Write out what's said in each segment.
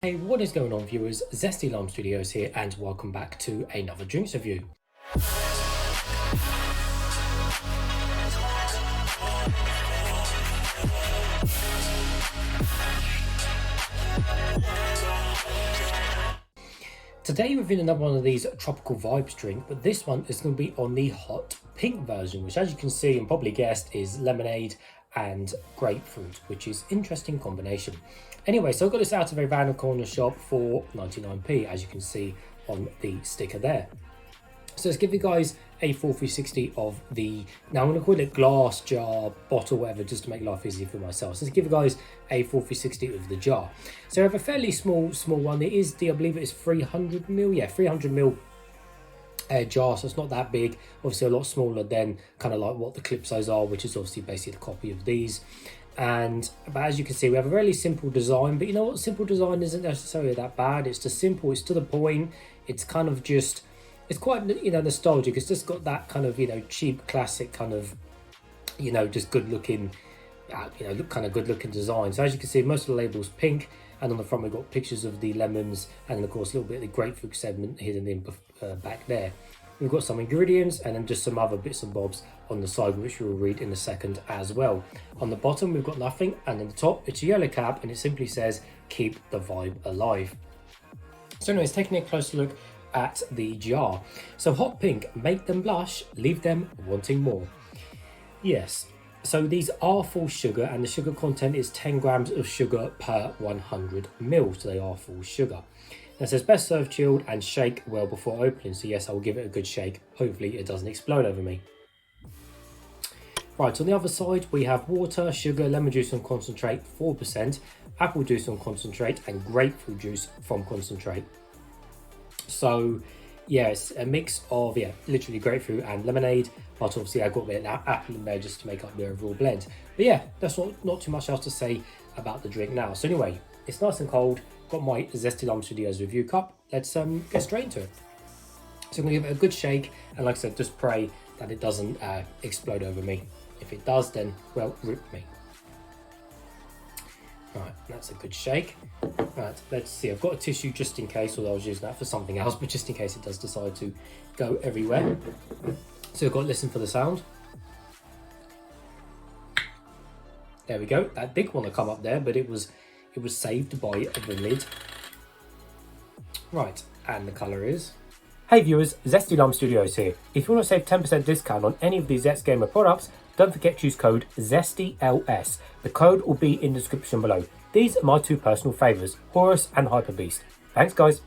Hey, what is going on, viewers? Zesty Lime Studios here, and welcome back to another drinks review. Today we're in another one of these tropical vibes drink, but this one is going to be on the hot pink version, which, as you can see and probably guessed, is lemonade and grapefruit, which is interesting combination. Anyway, so I got this out of a random corner shop for 99p, as you can see on the sticker there. So let's give you guys a full 360 of the, now I'm going to call it glass, jar, bottle, whatever, just to make life easy for myself. So let's give you guys a full 360 of the jar. So I have a fairly small one. It is I believe it is 300ml, yeah, 300ml jar, so it's not that big, obviously a lot smaller than kind of like what the Calypsos are, which is obviously basically the copy of these. But as you can see, we have a really simple design, but you know what, simple design isn't necessarily that bad. It's just simple, it's to the point, it's kind of just, it's quite, you know, nostalgic. It's just got that kind of, you know, cheap classic kind of, you know, just good looking, kind of good looking design. So as you can see, most of the label's pink, and on the front we've got pictures of the lemons, and then of course a little bit of the grapefruit segment hidden in back there. We've got some ingredients and then just some other bits and bobs on the side, which we'll read in a second as well. On the bottom we've got nothing, and on the top it's a yellow cap, and it simply says keep the vibe alive. So anyways, taking a closer look at the jar. So hot pink, make them blush, leave them wanting more. Yes, so these are full sugar, and the sugar content is 10 grams of sugar per 100 ml, so they are full sugar. It says best served chilled and shake well before opening. So yes, I will give it a good shake. Hopefully it doesn't explode over me. Right, on the other side we have water, sugar, lemon juice on concentrate 4%, apple juice on concentrate, and grapefruit juice from concentrate. So yes, a mix of, yeah, literally grapefruit and lemonade, but obviously I got a bit of apple in there just to make up the overall blend. But yeah, that's not too much else to say about the drink now. So anyway, it's nice and cold. Got my Zesty Lime Studios review cup. Let's get straight into it. So I'm gonna give it a good shake, and like I said, just pray that it doesn't explode over me. If it does, then well, rip me. Right, that's a good shake. Right, let's see. I've got a tissue just in case, although I was using that for something else, but just in case it does decide to go everywhere. So I've got to listen for the sound. There we go. That did want to come up there, but it was saved by the lid. Right, and the colour is... Hey viewers, Zesty Lime Studios here. If you want to save 10% discount on any of these Zest Gamer products, don't forget to use code ZESTYLS. The code will be in the description below. These are my two personal favourites, Horus and Hyper Beast. Thanks guys.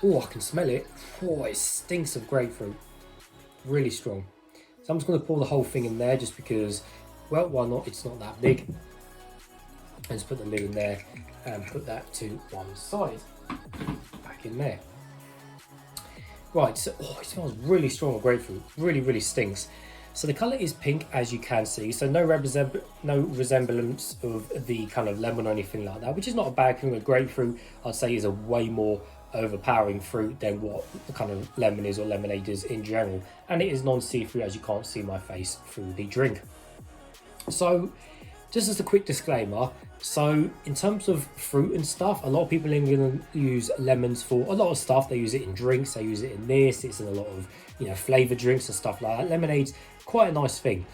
Oh, I can smell it. Oh, it stinks of grapefruit. Really strong. So I'm just going to pour the whole thing in there just because, well, why not? It's not that big. And just put the lid in there and put that to one side. Back in there. Right, so it smells really strong of grapefruit. Really stinks. So the colour is pink, as you can see. So no resemblance of the kind of lemon or anything like that, which is not a bad thing with grapefruit. I'd say is a way more overpowering fruit than what the kind of lemon is or lemonade is in general. And it is non-see-through, as you can't see my face through the drink. So just as a quick disclaimer, so in terms of fruit and stuff, a lot of people in England use lemons for a lot of stuff. They use it in drinks, they use it in this, it's in a lot of, you know, flavoured drinks and stuff like that. Lemonade's quite a nice thing.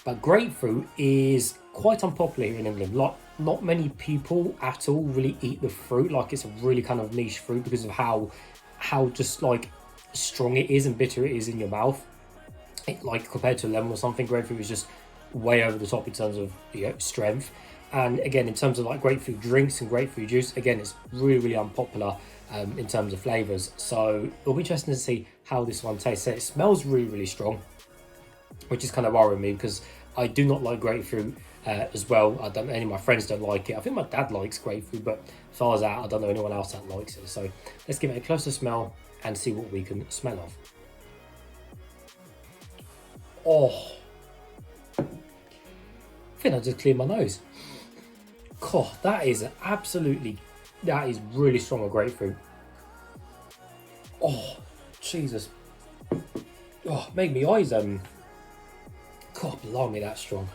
But grapefruit is quite unpopular here in England. Like, not many people at all really eat the fruit. Like, it's a really kind of niche fruit because of how just like strong it is and bitter it is in your mouth. Like compared to a lemon or something, grapefruit is just way over the top in terms of, you know, strength. And again, in terms of like grapefruit drinks and grapefruit juice, again, it's really unpopular in terms of flavours. So it'll be interesting to see how this one tastes. So it smells really strong, which is kind of worrying me because I do not like grapefruit as well. Any of my friends don't like it. I think my dad likes grapefruit, but as far as that, I don't know anyone else that likes it. So let's give it a closer smell and see what we can smell of. Oh, I think I just cleared my nose. God, that is really strong of grapefruit. Oh, Jesus. Oh, made me eyes, God, blimey, that's strong.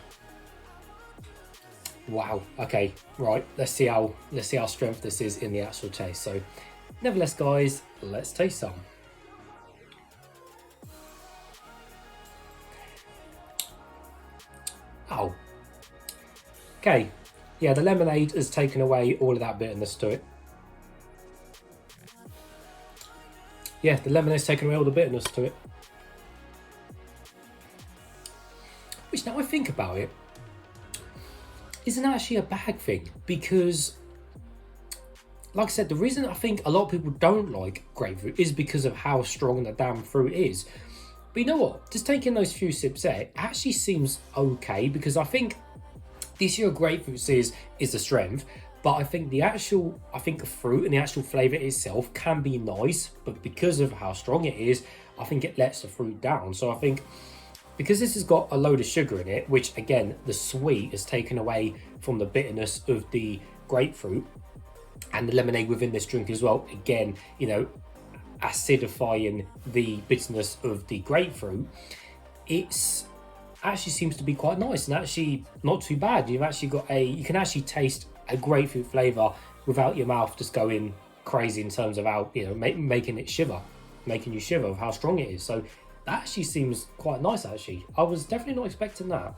Wow. Okay. Right. Let's see how strength this is in the actual taste. So, nevertheless, guys, let's taste some. Oh. Okay. Yeah, the lemonade has taken away all of that bitterness to it. Yeah, the lemonade's taken away all the bitterness to it. Which, now I think about it, isn't actually a bad thing, because like I said, the reason I think a lot of people don't like grapefruit is because of how strong the damn fruit is. But you know what? Just taking those few sips there actually seems okay, because I think this year grapefruit is the strength, but I think the fruit and the actual flavour itself can be nice, but because of how strong it is, I think it lets the fruit down. So I think because this has got a load of sugar in it, which again, the sweet is taken away from the bitterness of the grapefruit, and the lemonade within this drink as well, again, you know, acidifying the bitterness of the grapefruit, it's actually seems to be quite nice and actually not too bad. You can actually taste a grapefruit flavour without your mouth just going crazy in terms of how, you know, making you shiver of how strong it is. So that actually seems quite nice, actually. I was definitely not expecting that.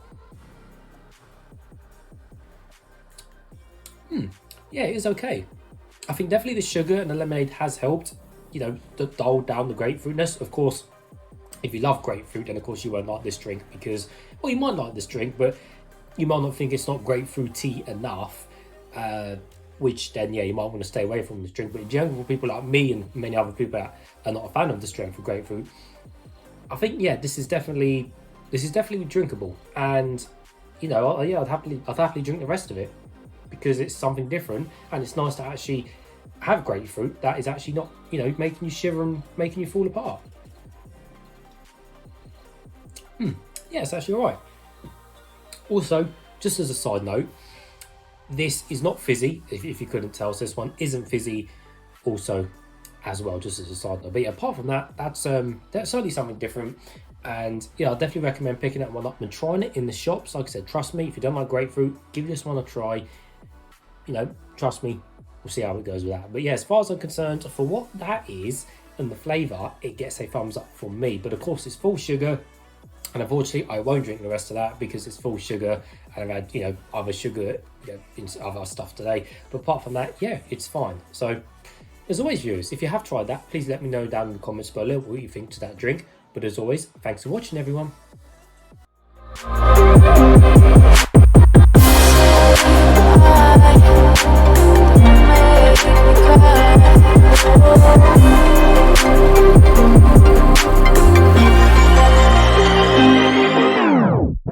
Yeah, it is okay. I think definitely the sugar and the lemonade has helped, you know, dull down the grapefruitness. Of course, if you love grapefruit, then of course you won't like this drink because, well, you might like this drink, but you might not think it's not grapefruity enough, which then, yeah, you might want to stay away from this drink. But in general, for people like me and many other people that are not a fan of the strength of grapefruit, I think, yeah, this is definitely drinkable, and you know, yeah, I'd happily drink the rest of it because it's something different, and it's nice to actually have grapefruit that is actually not, you know, making you shiver and making you fall apart. Yeah, it's actually alright. Also, just as a side note, this is not fizzy, if you couldn't tell, so this one isn't fizzy also as well, just as a side note. But yeah, apart from that, that's certainly something different. And yeah, I'll definitely recommend picking that one up and trying it in the shops. Like I said, trust me, if you don't like grapefruit, give this one a try. You know, trust me, we'll see how it goes with that. But yeah, as far as I'm concerned, for what that is and the flavour, it gets a thumbs up from me. But of course, it's full sugar, and unfortunately, I won't drink the rest of that because it's full sugar, and I've had, you know, other sugar, you know, in other stuff today. But apart from that, yeah, it's fine. So, as always, viewers, if you have tried that, please let me know down in the comments below what you think to that drink. But as always, thanks for watching, everyone. Bye.